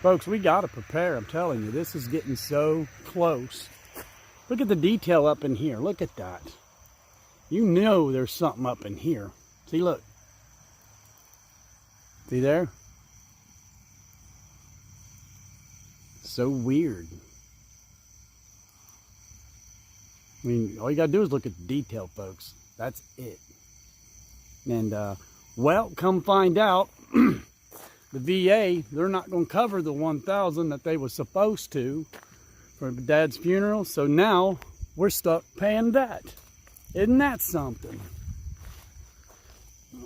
Folks, we got to prepare. I'm telling you, this is getting so close. Look at the detail up in here. Look at that. You know there's something up in here. See, look. See there? So weird. I mean, all you got to do is look at the detail, folks. That's it. And, well, come find out, the VA, they're not going to cover the $1,000 that they were supposed to for Dad's funeral. So now we're stuck paying that. Isn't that something?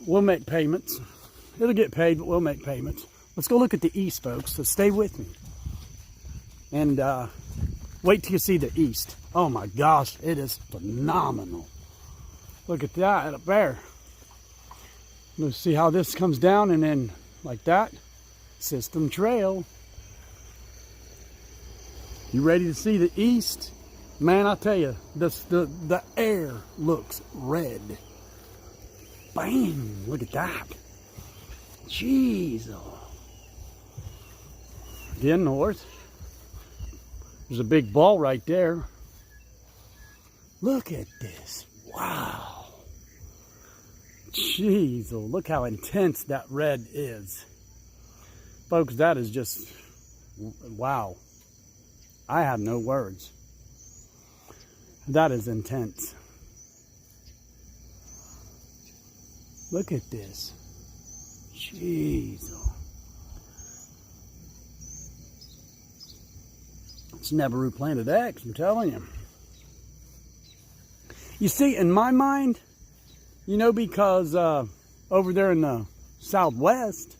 We'll make payments. It'll get paid, but we'll make payments. Let's go look at the east, folks. So stay with me. And wait till you see the east. Oh my gosh, it is phenomenal. Look at that up there. Let's see how this comes down, and then like that, system trail. You ready to see the east? Man, I tell you, the air looks red. Bam! Look at that. Jeez. Again, north. There's a big ball right there. Look at this. Wow. Jeez, look how intense that red is. Folks, that is just, wow. I have no words. That is intense. Look at this. Jeez. It's Nibiru Planet X, I'm telling you. You see, in my mind, you know, because over there in the Southwest,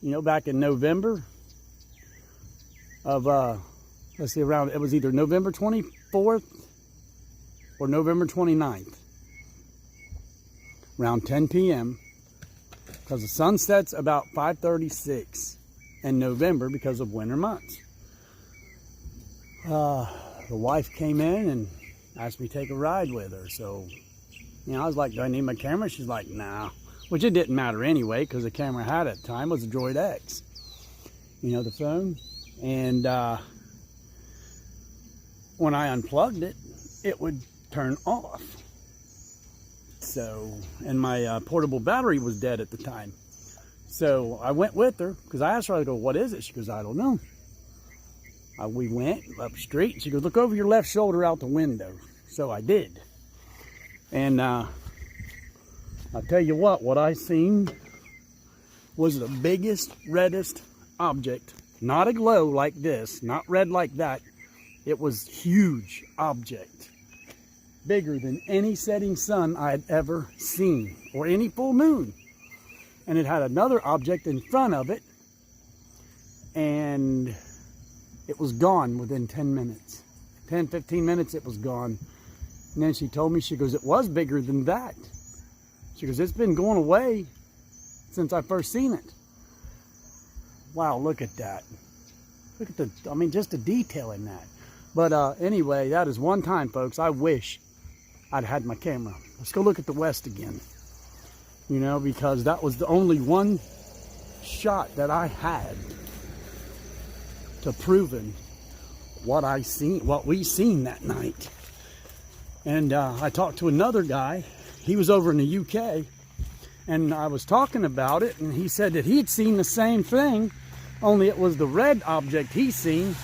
you know, back in November of, let's see, around, it was either November 24th or November 29th, around 10 p.m., because the sun sets about 5:36 in November because of winter months. The wife came in and asked me to take a ride with her. So, you know, I was like, do I need my camera? She's like, nah. Which it didn't matter anyway, because the camera I had at the time was a Droid X. You know, the phone. And when I unplugged it, it would turn off. So, and my portable battery was dead at the time. So I went with her, because I asked her, I go, what is it? She goes, I don't know. We went up the street. She goes, look over your left shoulder out the window. So I did. And I'll tell you what I seen was the biggest, reddest object. Not a glow like this, not red like that. It was huge object. Bigger than any setting sun I had ever seen, or any full moon. And it had another object in front of it, and it was gone within 10 minutes. 10, 15 minutes, it was gone. And then she told me, she goes, it was bigger than that. She goes, it's been going away since I first seen it. Wow, look at that. Look at the, I mean, just the detail in that. But anyway, that is one time, folks, I wish I'd had my camera. Let's go look at the west again. You know, because that was the only one shot that I had to proving what we seen that night. And I talked to another guy. He was over in the UK, and I was talking about it, and he said that he'd seen the same thing, only it was the red object he seen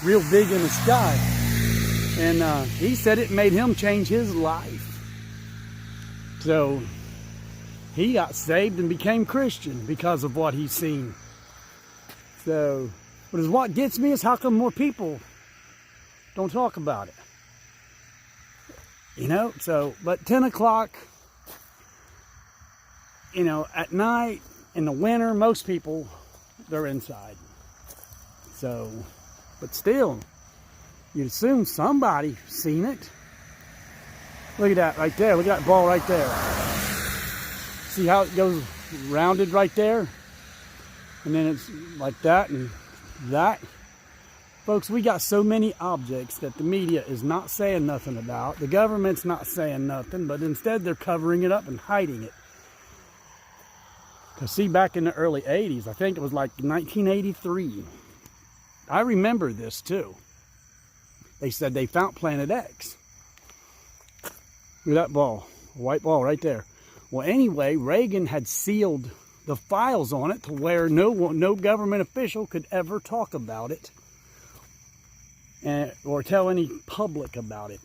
real big in the sky. And he said it made him change his life. So he got saved and became Christian because of what he's seen. So, but what gets me is how come more people don't talk about it. You know, so, but 10 o'clock, you know, at night, in the winter, most people, they're inside. So, but still, you'd assume somebody seen it. Look at that right there. Look at that ball right there. See how it goes rounded right there? And then it's like that and that. Folks, we got so many objects that the media is not saying nothing about. The government's not saying nothing, but instead they're covering it up and hiding it. Because see, back in the early 80s, I think it was like 1983, I remember this too. They said they found Planet X. Look at that ball, a white ball right there. Well, anyway, Reagan had sealed the files on it to where no government official could ever talk about it or tell any public about it.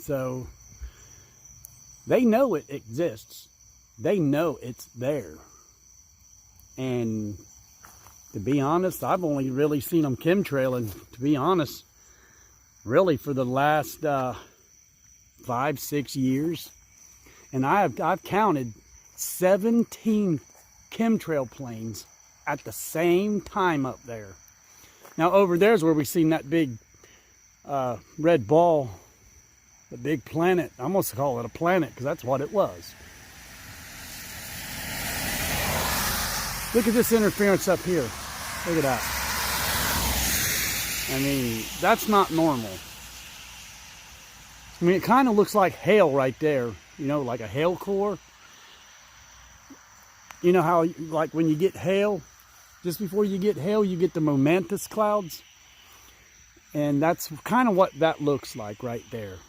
So they know it exists. They know it's there. And to be honest, I've only really seen them chemtrailing, to be honest, really for the last 5-6 years. And I've counted 17 chemtrail planes at the same time up there. Now over there's where we seen that big red ball, the big planet. I almost call it a planet because that's what it was. Look at this interference up here. Look at that. I mean, that's not normal. I mean, it kind of looks like hail right there. You know, like a hail core. You know how, like when you get hail, just before you get hail, you get the momentous clouds. And that's kind of what that looks like right there.